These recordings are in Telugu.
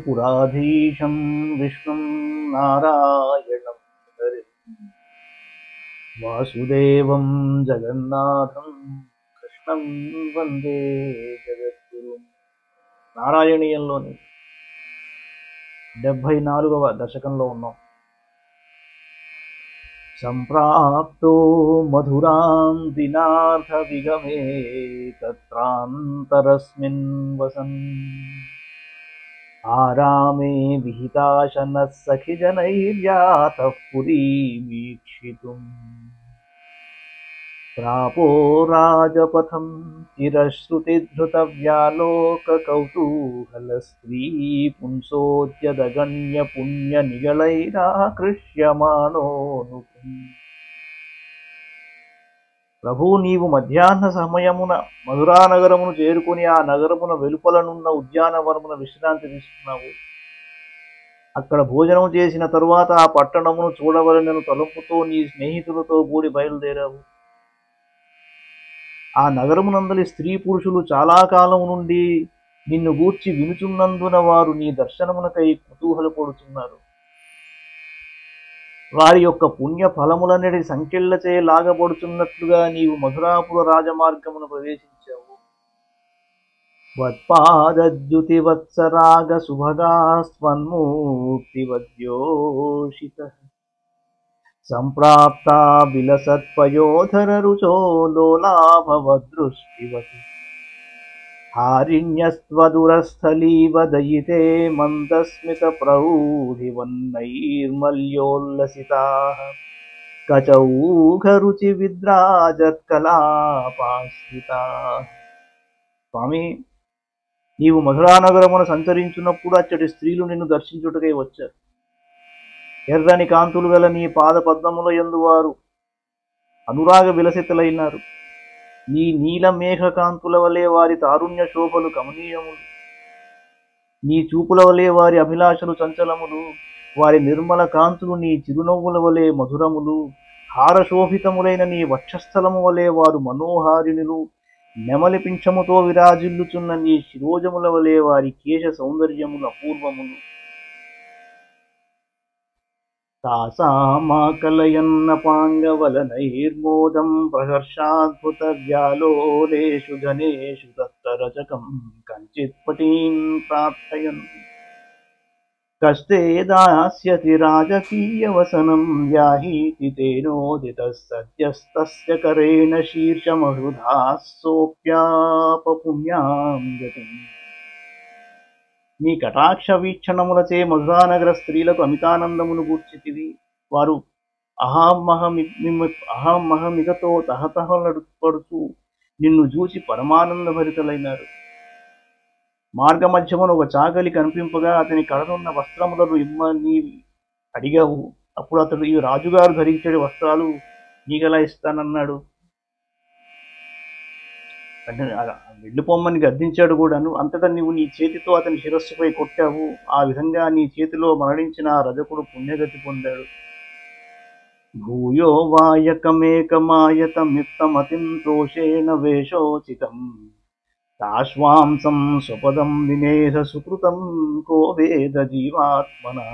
పురాధీశం విష్ణుం నారాయణం హరిం వాసుదేవం జగన్నాథం కృష్ణం వందే జగద్గురుం. నారాయణీయంలోని 74వ దశకంలో ఉన్నాం. సంప్రాప్తో మధురాం దినార్థ విగమే తత్రాంతరస్మిన్ వసన్ ఆరామే విహితాశనః సఖిజనైర్యాతః పురీమీక్షితుం ప్రాపో రాజపథం చిరశ్రుతిధృతవ్యాలోకకౌతూహలస్త్రీ పుంసోద్యదగణ్య పుణ్యనిగళైరాకృష్యమాణోనుపుం. ప్రభు, నీవు మధ్యాహ్న సమయమున మధురానగరమును చేరుకుని ఆ నగరమున వెలుపలనున్న ఉద్యానవనమున విశ్రాంతి తీసుకున్నావు. అక్కడ భోజనం చేసిన తరువాత ఆ పట్టణమును చూడవలనను తలుపుతో నీ స్నేహితులతో కూడి బయలుదేరావు. ఆ నగరమునందలి స్త్రీ పురుషులు చాలా కాలం నుండి నిన్ను గూర్చి వినుచున్నందున వారు నీ దర్శనమునకై కుతూహలపడుతున్నారు. వారి యొక్క పుణ్య ఫలములన్నిటి సంఖ్యలచే లాగబడుతున్నట్లుగా నీవు మధురాపుర రాజమార్గమును ప్రవేశించావు. వత్పాదద్యుతివత్సరాగ సుభగా స్వన్మూర్తివద్యోషిత సంప్రాప్తా విలసత్పయోధర రుచో లోలాభవదృష్టివత్ హారిణ్యస్త్వదురస్థలీవ దయితే మందస్మిత ప్రౌఢివన్నైర్మల్యోల్లసితాః కచౌఘరుచి విద్రాజత్కలాపాశ్రితాః. స్వామి, నీవు మధురానగరమును సంచరించున్నప్పుడు అచ్చటి స్త్రీలు నిన్ను దర్శించుటకై వచ్చారు. ఎర్రని కాంతులు గల నీ పాద పద్మముల యందు వారు అనురాగ విలసితులైనారు. నీ నీల మేఘ కాంతుల వలె వారి తారుణ్య శోభలు కమనీయములు. నీ చూపుల వలె వారి అభిలాషలు చంచలములు. వారి నిర్మల కాంతులు నీ చిరునవ్వుల వలె మధురములు. హారశోభితములైన నీ వక్షస్థలము వలె వారు మనోహారిణులు. నెమలి పింఛముతో విరాజిల్లుచున్న నీ శిరోజముల వలె వారి కేశ సౌందర్యములు అపూర్వములు. తాసామాకలయన్నపాంగవలనైర్మోదం ప్రహర్షాద్భుత వ్యాలోలేషు జనేషు దత్తరచకం కంచిత్పటీన్ ప్రార్థయన్ కస్తే దాస్యతి రాజకీయవసనం యాహీతి తేనోదితః సద్యస్తస్య కరేణ శీర్షమహృదాః సోప్యాపపుణ్యాం గతిం. నీ కటాక్ష వీక్షణములచే మధురానగర స్త్రీలకు అమితానందమును గూర్చితివి. వారు అహమహమిగతో తహతహలడుతూ నిన్ను చూచి పరమానంద భరితులైనారు. మార్గమధ్యమున ఒక చాకలి కనిపింపగా అతని కడనున్న వస్త్రములను ఇమ్మని అడిగావు. అప్పుడు అతడు, ఈ రాజుగారు ధరించే వస్త్రాలు నీకెలా ఇస్తానన్నాడు. వెళ్ళిపోమ్మని గద్దించాడు కూడాను. అంతటా నీవు నీ చేతితో అతని శిరస్సుపై కొట్టావు. ఆ విధంగా నీ చేతిలో మరణించిన ఆ రజకుడు పుణ్యగతి పొందాడు. భూయో వాయకమేకమాయతమిత్తమతిం తోషేణ వేషోచితం తాశ్వాంసం స్వపదం వినేధ సుకృతం కో వేద జీవాత్మనా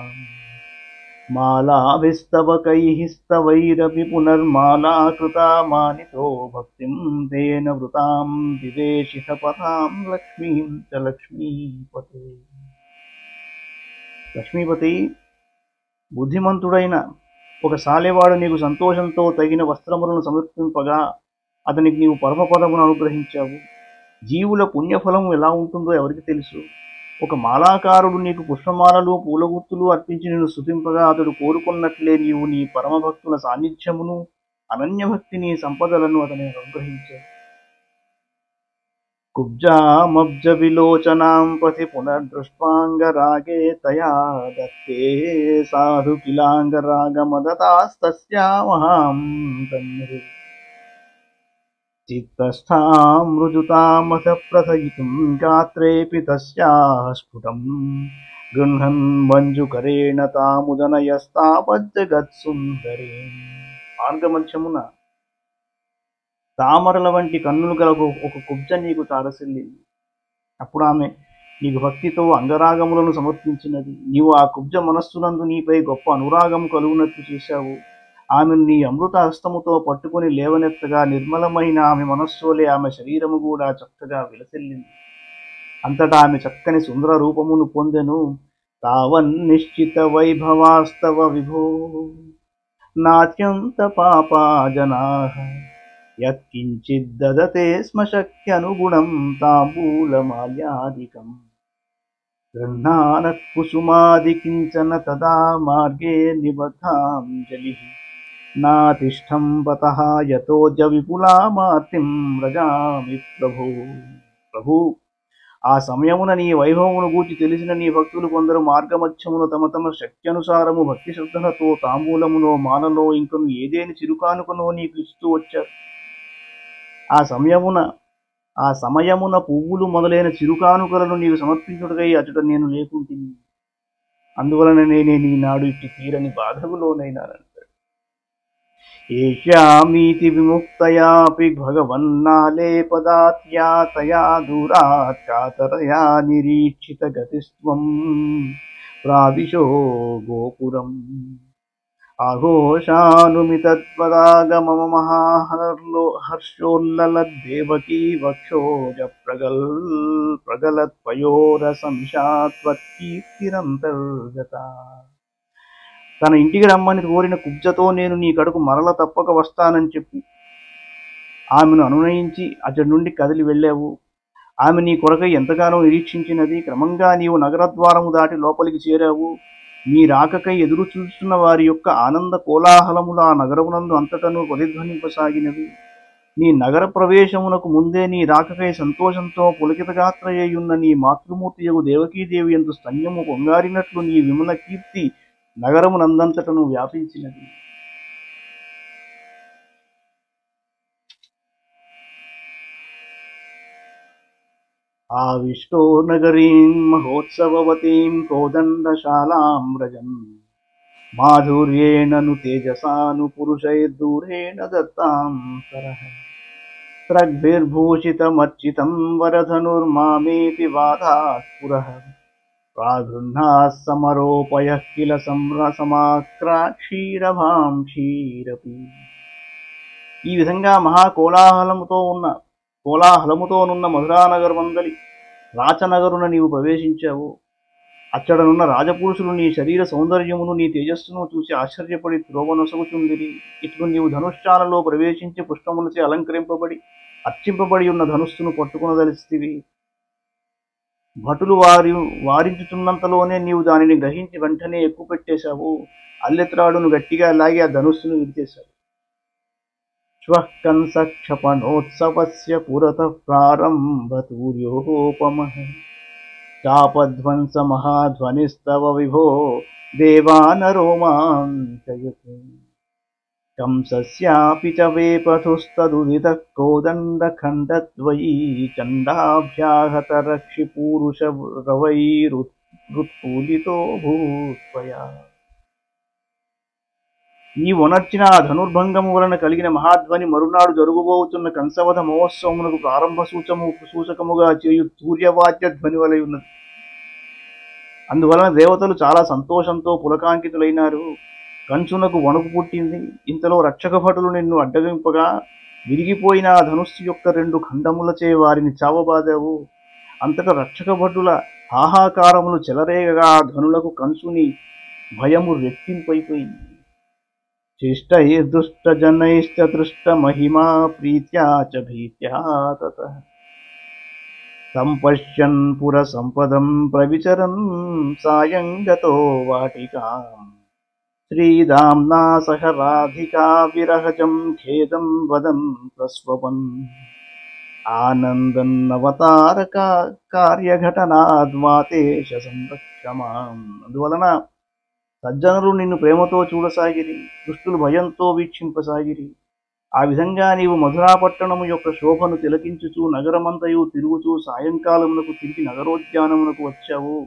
మాలాభిస్తవకైస్తవైరపి పునర్మాలాకృతా మానితో భక్తిం తేన వృతాం వివేశిత పథాం లక్ష్మీం చ లక్ష్మీపతే. లక్ష్మీపతి, బుద్ధిమంతుడైన ఒక సాలెవాడు నీకు సంతోషంతో తగిన వస్త్రములను సమర్పింపగా అతనికి నీవు పరమపదమును అనుగ్రహించావు. జీవుల పుణ్యఫలము ఎలా ఉంటుందో ఎవరికి తెలుసు. ఒక మాలాకారుడు నీకు పుష్పమాలలు పూలగుత్తులు అర్పించి నిన్ను స్తుతింపగా అతడు కోరుకున్నట్లే నీవు నీ పరమభక్తుల సాన్నిధ్యమును అనన్యభక్తిని సంపదలను అతని అనుగ్రహించావు. కుబ్జామబ్జ విలోచనాం పతి పునర్దృష్పాంగరాగే తయా దత్తే సాధు కిలాంగరాగమదతాస్తస్యామహాం తన్మృ చిత్తస్థామృజుతామథ ప్రథయితుం గాత్రేపి తస్యాః స్ఫుటం గృహ్ణన్ మంజుకరేణ తాముదనయస్తాపజ్జగత్సుందరీం. మార్గమధ్యమున తామరల వంటి కన్నులు గల ఒక కుబ్జ నీకు తారసిల్లింది. అప్పుడు ఆమె నీకు భక్తితో అంగరాగములను సమర్పించినది. నీవు ఆ కుబ్జ మనస్సునందు నీపై గొప్ప అనురాగము కలుగునట్లు చేశావు. ఆమెను నీ అమృత హస్తముతో పట్టుకొని లేవనెత్తగా నిర్మలమైన ఆమె మనస్సులే ఆమె శరీరము కూడా చక్కగా విలసిల్లింది. అంతటా ఆమె చక్కని సుందర రూపమును పొందెను. తావన్నిశ్చిత వైభవాస్తవ విభో నాత్యంత పాపా జనాః యత్కించిద్దదతే స్మ శక్త్యనుగుణం తాంబూలమాల్యాదికం గృహ్ణానః కుసుమాదికించన తదా మార్గే నిబద్ధాంజలిః నాతిష్టం వతః యతోజ విపులామార్తిం వ్రజామి ప్రభు. ప్రభు, ఆ సమయమున నీ వైభవమును గూర్చి తెలిసిన నీ భక్తులు కొందరు మార్గమధ్యమున తమ తమ శక్త్యనుసారము భక్తి శ్రద్ధలతో తాంబూలములో మాలలో ఇంకను ఏదేని చిరుకానుకనో నీకు ఇస్తూ వచ్చారు. ఆ సమయమున పువ్వులు మొదలైన చిరుకానుకలను నీకు సమర్పించుటకై అచట నేను లేకుంటిని. అందువలన నేనే నీనాడు ఇట్టి తీరని బాధకులోనైనాను. ఏష్యామీతి విముక్తయాపి భగవన్నాలేపదాత్యా తయా దూరాత్ కాతరయా నిరీక్షిత గతిస్త్వం ప్రావిశో గోపురం ఆఘోషానుమితద్వదాగమమ హర్షోల్లలద్దేవకీ వక్షోజ ప్రగలత్వయోరసమిషాత్వత్కీర్తిరంతర్గత. తన ఇంటికి రమ్మని కోరిన కుబ్జతో నేను నీ కడుకు మరల తప్పక వస్తానని చెప్పి ఆమెను అనునయించి అతడి నుండి కదిలి వెళ్ళావు. ఆమె నీ కొరకై ఎంతగానో నిరీక్షించినది. క్రమంగా నీవు నగరద్వారము దాటి లోపలికి చేరావు. నీ రాకకై ఎదురు చూస్తున్న వారి యొక్క ఆనంద కోలాహలములు ఆ నగరమునందు అంతటను ప్రతిధ్వనింపసాగినవి. నీ నగర ప్రవేశమునకు ముందే నీ రాకకై సంతోషంతో పులకితగాత్రయ్యున్న నీ మాతృమూర్తియగు దేవకీదేవి యందు స్తన్యము పొంగారినట్లు నీ విమల కీర్తి నగరమునందంతటను వ్యాపించినది. ఆవిష్టో నగరీం మహోత్సవవతీం కోదండశాలాం వ్రజన్ మాధుర్యేణను తేజసాను పురుషైర్దూరేణ దత్తాం సరః త్రగ్భిర్భూషితమర్చితం వరధనుర్మామేతి వాదాత్ పురః ప్రాగృహ్ణాః సమరోపయః కిల సంరసమాక్రాక్షీరభాం క్షీరపి. ఈ విధంగా కోలాహలముతోనున్న మధురానగరమందలి రాచనగరున నీవు ప్రవేశించావు. అచ్చడనున్న రాజపురుషులు నీ శరీర సౌందర్యమును నీ తేజస్సును చూసి ఆశ్చర్యపడి త్రోవనొసగుచుండిరి. ఇట్లు నీవు ధనుష్శాలలో ప్రవేశించి పుష్పములచే అలంకరింపబడి అర్చింపబడి ఉన్న ధనుస్సును పట్టుకునదలిస్తివి. భటులు వారించుతున్నంతలోనే నీవు దానిని గ్రహించి వెంటనే ఎక్కుపెట్టేశావు. అల్లెత్రాడును గట్టిగా లాగి ఆ ధనుస్సును విడిచేశావు. శ్వః కంసక్షపణోత్సవస్య పురతః ప్రారంభతూర్యోపమః చాపధ్వంస మహాధ్వనిస్తవ విభో దేవానరోమాంచయతే కంసస్యాపి చ వేపథుస్తదుదితః కోదండఖండద్వయీ చండాభ్యాహతరక్షిపూరుషరవైరుత్పూలితో భూత్వయా. నీవొనర్చిన ఆ ధనుర్భంగము వలన కలిగిన మహాధ్వని మరునాడు జరుగుబోతున్న కంసవధ మహోత్సవమునకు ప్రారంభ సూచకముగా చేయు సూర్యవాద్య ధ్వని వలె ఉన్నది. అందువలన దేవతలు చాలా సంతోషంతో పులకాంకితులైనారు. కంచునకు వణుకు పుట్టింది. ఇంతలో రక్షక భటులు నిన్ను అడ్డగింపగా విరిగిపోయిన ఆ ధనుస్సు యొక్క 2 ఖండములచే వారిని చావబాదావు. అంతటా రక్షక భటుల హాహాకారములు చెలరేగగా ఆ ధనులకు కంసుని భయము రెట్టింపైపోయింది. శిష్టైర్దుష్టజనైశ్చ దృష్ట మహిమా ప్రీత్యా చ భీత్యా తతః సంపశ్యన్ పుర సంపదం ప్రవిచరన్ సాయం గతో వాటికాం శ్రీదాంనా సహ రాధికా విరహజం ఖేదం వదన్ ప్రస్వపన్ ఆనందన్నవతార కార్యఘటనాద్వాతేశ సంరక్షమాం. అందువలన సజ్జనులు నిన్ను ప్రేమతో చూడసాగిరి, దుష్టులు భయంతో వీక్షింపసాగిరి. ఆ విధంగా నీవు మధురాపట్టణము యొక్క శోభను తిలకించుచూ నగరమంతయు తిరుగుచూ సాయంకాలమునకు తిరిగి నగరోద్యానమునకు వచ్చావు.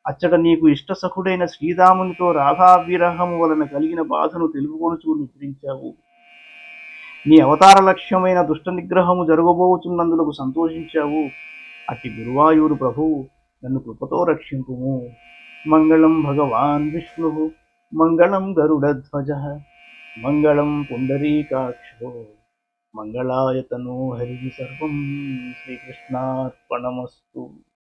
అచ్చట నీకు ఇష్టసఖుడైన శ్రీరామునితో రాధావిరహము వలన కలిగిన బాధను తెలుపుకొనుచూ నిద్రించావు. నీ అవతార లక్ష్యమైన దుష్ట నిగ్రహము జరగబోచున్నందులకు సంతోషించావు. అట్టి గురువాయూరు ప్రభువు నన్ను కృపతో రక్షింపుము. మంగళం భగవాన్ విష్ణు, మంగళం గరుడధ్వజ, మంగళం పుండరీకాక్షో, మంగళాయ తనో హరి. సర్వం శ్రీకృష్ణార్పణమస్తు.